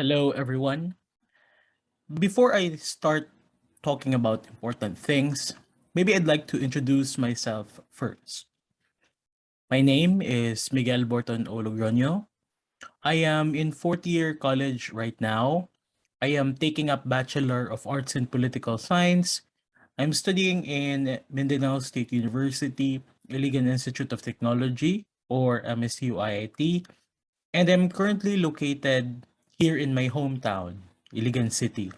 Hello, everyone. Before I start talking about important things, maybe I'd like to introduce myself first. My name is Miguel Borton O. Logrono. I am in fourth year college right now. I am taking up Bachelor of Arts in Political Science. I'm studying in Mindanao State University, Iligan Institute of Technology, or MSU-IIT, and I'm currently located here in my hometown, Iligan City,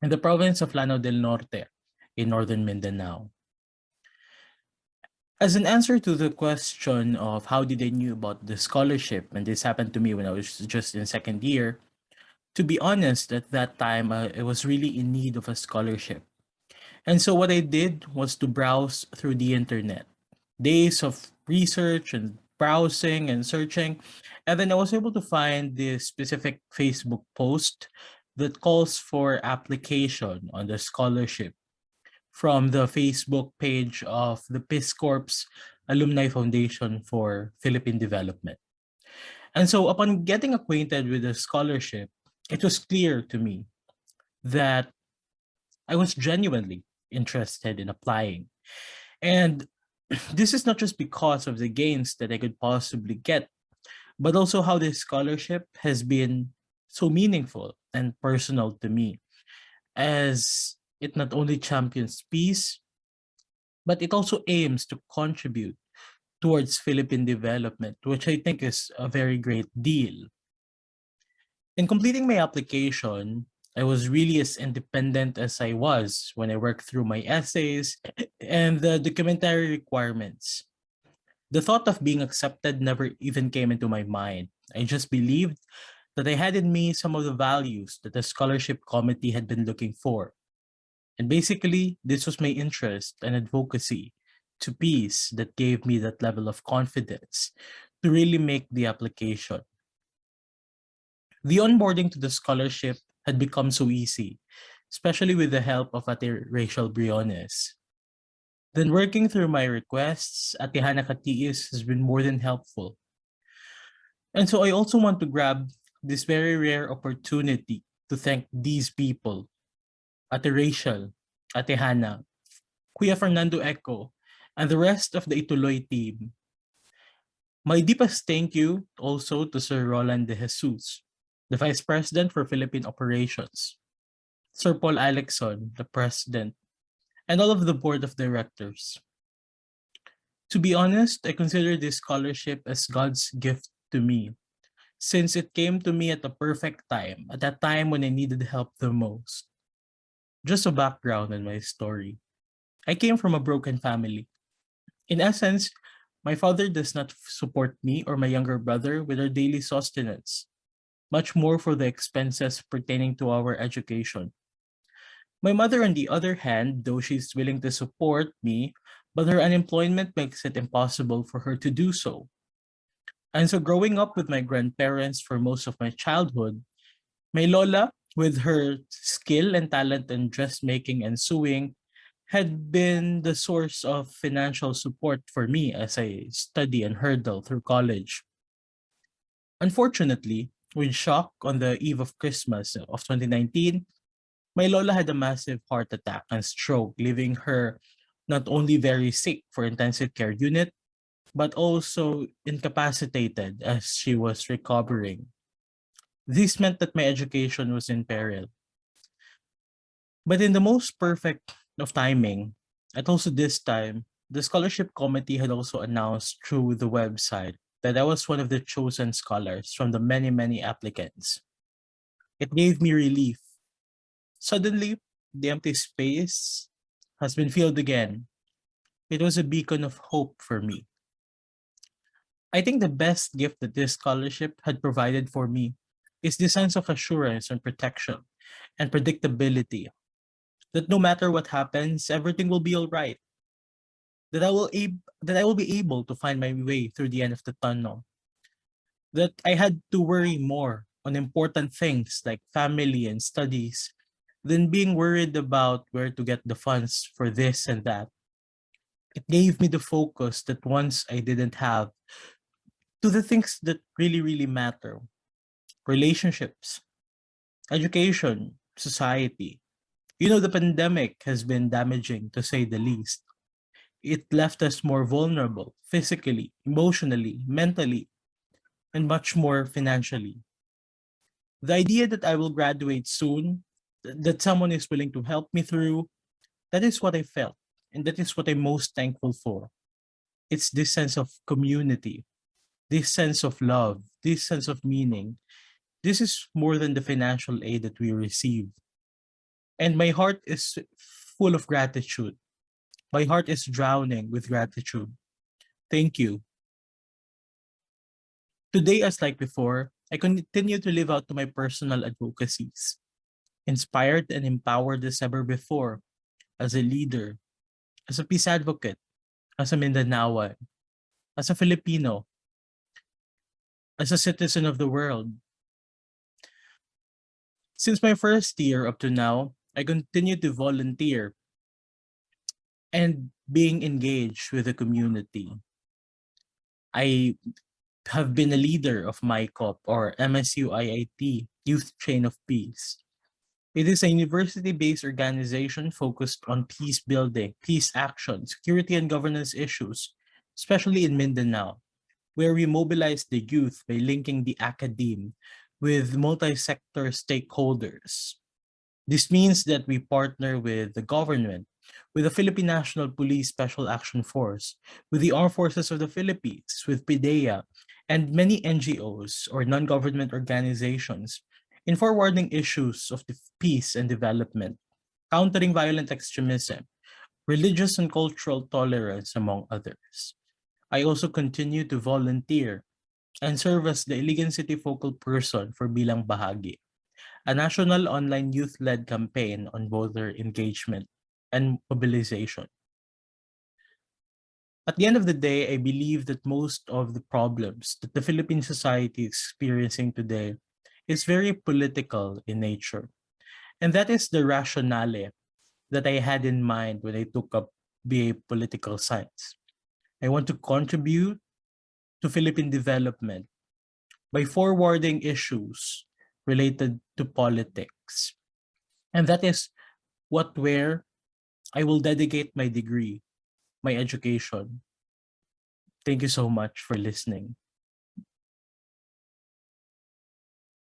in the province of Lanao del Norte in northern Mindanao. As an answer to the question of how did I knew about the scholarship, and this happened to me when I was just in second year, to be honest, at that time, I was really in need of a scholarship. And so what I did was to browse through the internet. Days of research and browsing and searching. And then I was able to find this specific Facebook post that calls for application on the scholarship from the Facebook page of the Peace Corps Alumni Foundation for Philippine Development. And so upon getting acquainted with the scholarship, it was clear to me that I was genuinely interested in applying. And this is not just because of the gains that I could possibly get, but also how this scholarship has been so meaningful and personal to me, as it not only champions peace, but it also aims to contribute towards Philippine development, which I think is a very great deal. In completing my application, I was really as independent as I was when I worked through my essays and the documentary requirements. The thought of being accepted never even came into my mind. I just believed that I had in me some of the values that the scholarship committee had been looking for. And basically, this was my interest and advocacy to peace that gave me that level of confidence to really make the application. The onboarding to the scholarship had become so easy, especially with the help of Ate Rachel Briones. Then working through my requests, Ate Hana Katiis has been more than helpful. And so I also want to grab this very rare opportunity to thank these people, Ate Rachel, Ate Hana, Kuya Fernando Eco, and the rest of the Ituloy team. My deepest thank you also to Sir Roland De Jesus, the Vice President for Philippine Operations, Sir Paul Alexson, the President, and all of the Board of Directors. To be honest, I consider this scholarship as God's gift to me, since it came to me at the perfect time, at that time when I needed help the most. Just a background on my story. I came from a broken family. In essence, my father does not support me or my younger brother with our daily sustenance, much more for the expenses pertaining to our education. My mother, on the other hand, though she's willing to support me, but her unemployment makes it impossible for her to do so. And so growing up with my grandparents for most of my childhood, my lola, with her skill and talent in dressmaking and sewing, had been the source of financial support for me as I study and hurdle through college. Unfortunately, with shock on the eve of Christmas of 2019, my lola had a massive heart attack and stroke, leaving her not only very sick for intensive care unit, but also incapacitated as she was recovering. This meant that my education was in peril. But in the most perfect of timing, at also this time, the scholarship committee had also announced through the website that I was one of the chosen scholars from the many, many applicants. It gave me relief. Suddenly, the empty space has been filled again. It was a beacon of hope for me. I think the best gift that this scholarship had provided for me is the sense of assurance and protection and predictability that no matter what happens, everything will be all right. That I will be able to find my way through the end of the tunnel. That I had to worry more on important things like family and studies than being worried about where to get the funds for this and that. It gave me the focus that once I didn't have to the things that really, really matter. Relationships, Education, society. The pandemic has been damaging to say the least. It left us more vulnerable physically, emotionally, mentally, and much more financially. The idea that I will graduate soon, that someone is willing to help me through, that is what I felt. And that is what I'm most thankful for. It's this sense of community, this sense of love, this sense of meaning. This is more than the financial aid that we receive. And my heart is full of gratitude. My heart is drowning with gratitude. Thank you. Today, as like before, I continue to live out to my personal advocacies, inspired and empowered as ever before, as a leader, as a peace advocate, as a Mindanaoan, as a Filipino, as a citizen of the world. Since my first year up to now, I continue to volunteer and being engaged with the community. I have been a leader of MyCOP or MSU-IIT Youth Chain of Peace. It is a university-based organization focused on peace building, peace action, security and governance issues, especially in Mindanao, where we mobilize the youth by linking the academe with multi-sector stakeholders. This means that we partner with the government, with the Philippine National Police Special Action Force, with the Armed Forces of the Philippines, with PDEA, and many NGOs or non-government organizations in forwarding issues of peace and development, countering violent extremism, religious and cultural tolerance, among others. I also continue to volunteer and serve as the Iligan City focal person for Bilang Bahagi, a national online youth-led campaign on voter engagement and mobilization. At the end of the day, I believe that most of the problems that the Philippine society is experiencing today is very political in nature. And that is the rationale that I had in mind when I took up BA Political Science. I want to contribute to Philippine development by forwarding issues related to politics. And that is where I will dedicate my degree, my education. Thank you so much for listening.